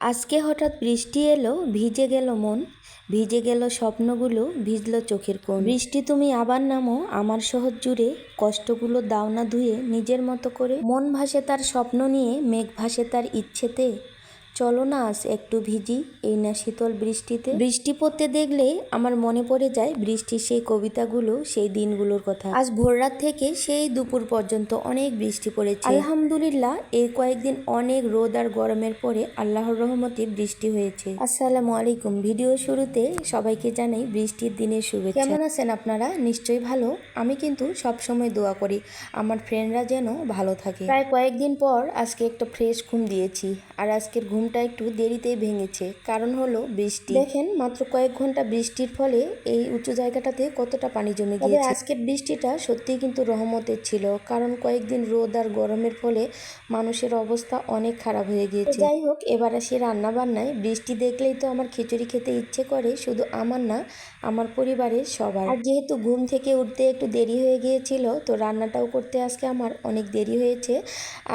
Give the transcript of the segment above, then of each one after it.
আজকে হঠাৎ বৃষ্টি এলো, ভিজে গেল মন, ভিজে গেল স্বপ্নগুলো, ভিজলো চোখের কোণ। বৃষ্টি তুমি আবার নামো আমার শহর জুড়ে, কষ্টগুলো দাও না ধুয়ে নিজের মতো করে। মন ভাসে তার স্বপ্ন নিয়ে, মেঘ ভাসে তার ইচ্ছেতে, চলো না আজ একটু ভিজি এই না শীতল বৃষ্টিতে। বৃষ্টি পড়তে দেখলেই আমার মনে পড়ে যায় বৃষ্টির সেই কবিতাগুলো, সেই দিনগুলোর কথা। আজ ভোররাত থেকে সেই দুপুর পর্যন্ত অনেক বৃষ্টি পড়েছে। আলহামদুলিল্লাহ, এই কয়েকদিন অনেক রোদ আর গরমের পরে আল্লাহর রহমতে বৃষ্টি হয়েছে। আসসালামু আলাইকুম। ভিডিও শুরুতে সবাইকে জানাই বৃষ্টির দিনের শুভেচ্ছা। কেমন আছেন আপনারা? নিশ্চয়ই ভালো। আমি কিন্তু সবসময় দোয়া করি আমার ফ্রেন্ডরা যেন ভালো থাকে। প্রায় কয়েকদিন পর আজকে একটা ফ্রেশ ঘুম দিয়েছি, আর আজকের ঘুমটা একটু দেরিতেই ভেঙেছে। কারণ হলো বৃষ্টি। দেখেন, মাত্র কয়েক ঘন্টা বৃষ্টির ফলে এই উঁচু জায়গাটাতে কতটা পানি জমে গিয়েছে। আজকের বৃষ্টিটা সত্যিই কিন্তু রহমতের ছিল, কারণ কয়েকদিন রোদ আর গরমের ফলে মানুষের অবস্থা অনেক খারাপ হয়ে গিয়েছে। যাই হোক, এবার আসি রান্না বান্নায়। বৃষ্টি দেখলেই তো আমার খিচুড়ি খেতে ইচ্ছে করে, শুধু আমার না, আমার পরিবারের সবার। আর যেহেতু ঘুম থেকে উঠতে একটু দেরি হয়ে গিয়েছিল, তো রান্নাটাও করতে আজকে আমার অনেক দেরি হয়েছে।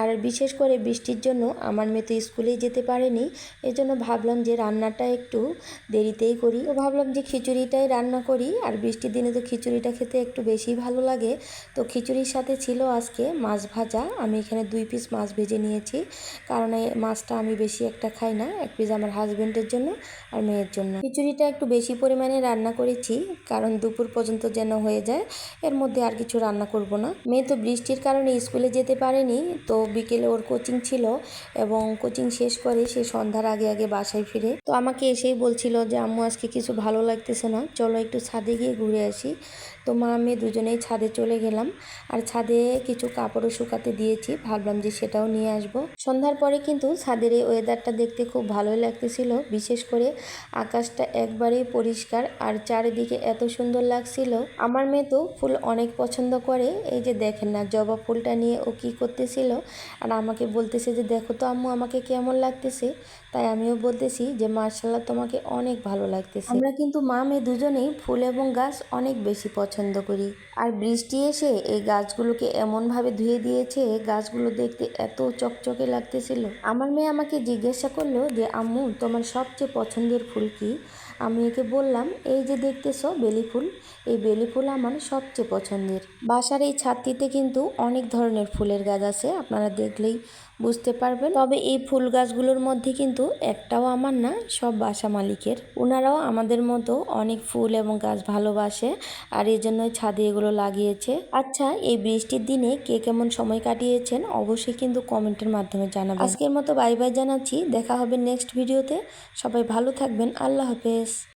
আর বিশেষ করে বৃষ্টির জন্য আমার মেয়ে তো স্কুলেই যেতে পারেনি, এজন্য ভাবলাম যে রান্নাটা একটু দেরিতেই করি। তো ভাবলাম যে খিচুড়িটাই রান্না করি, আর বৃষ্টির দিনে তো খিচুড়িটা খেতে একটু বেশি ভালো লাগে। তো খিচুড়ির সাথে ছিল আজকে মাছ ভাজা। আমি এখানে 2 পিস মাছ ভেজে নিয়েছি, কারণ এই মাছটা আমি বেশি একটা খাই না। 1 পিস আমার হাজবেন্ডের জন্য আর মেয়ের জন্য। খিচুড়িটা একটু বেশি পরিমাণে রান্না করেছি, কারণ দুপুর পর্যন্ত যেন হয়ে যায়, এর মধ্যে আর কিছু রান্না করব না। মেয়ে তো বৃষ্টির কারণে স্কুলে যেতে পারেনি, তো বিকেলে ওর কোচিং ছিল, এবং কোচিং শেষ করে সে সন্ধ্যার আগে আগে বাসায় ফিরে। তো আমাকে এসেই বলছিল যে আম্মু আজকে কিছু ভালো লাগতেছে না, চলো একটু ছাদে গিয়ে ঘুরে আসি। তো মা মেয়ে দুজনেই ছাদে চলে গেলাম, আর ছাদে কিছু কাপড়ও শুকাতে দিয়েছি, ভাবলাম যে সেটাও নিয়ে আসব। সন্ধ্যার পরে কিন্তু ছাদের এই ওয়েদারটা দেখতে খুব ভালোই লাগতেছিল, বিশেষ করে আকাশটা একবারেই পরিষ্কার আর চারিদিকে এত সুন্দর লাগছিল। আমার মেয়ে তো ফুল অনেক পছন্দ করে। এই যে দেখেন না, জবা ফুলটা নিয়ে ও কি করতেছিল, আর আমাকে বলতেছে যে দেখো তো আম্মু আমাকে কেমন লাগতেছে। তাই আমিও বলতেছি যে মাশাআল্লাহ, তোমাকে অনেক ভালো লাগতেছে। আমরা কিন্তু মা মেয়ে দুজনেই ফুল এবং গাছ অনেক বেশি পছন্দ করি। আর বৃষ্টি এসে এই গাছগুলোকে এমনভাবে ধুয়ে দিয়েছে, গাছগুলো দেখতে এত চকচকে লাগতেছিল। আমার মেয়ে আমাকে জিজ্ঞাসা করলো যে আম্মু তোমার সবচেয়ে পছন্দের ফুল কি? আমি একে বললাম এই যে দেখতেছো বেলি ফুল, এই বেলি ফুল আমার সবচেয়ে পছন্দের। বাসার এই ছাদটিতে কিন্তু অনেক ধরনের ফুলের গাছ আছে, আপনারা দেখলেই বুঝতে পারবেন। তবে এই ফুল গাছগুলোর মধ্যে কিন্তু একটাও আমার না, সব বাসা মালিকের। ওনারাও আমাদের মতো অনেক ফুল এবং গাছ ভালোবাসে, আর এই জন্যই ছাদে এগুলো লাগিয়েছে। আচ্ছা, এই বৃষ্টির দিনে কে কেমন সময় কাটিয়েছেন অবশ্যই কিন্তু কমেন্টের মাধ্যমে জানাবেন। আজকের মতো বাই বাই জানাচ্ছি, দেখা হবে নেক্সট ভিডিওতে। সবাই ভালো থাকবেন, আল্লাহ হাফেজ।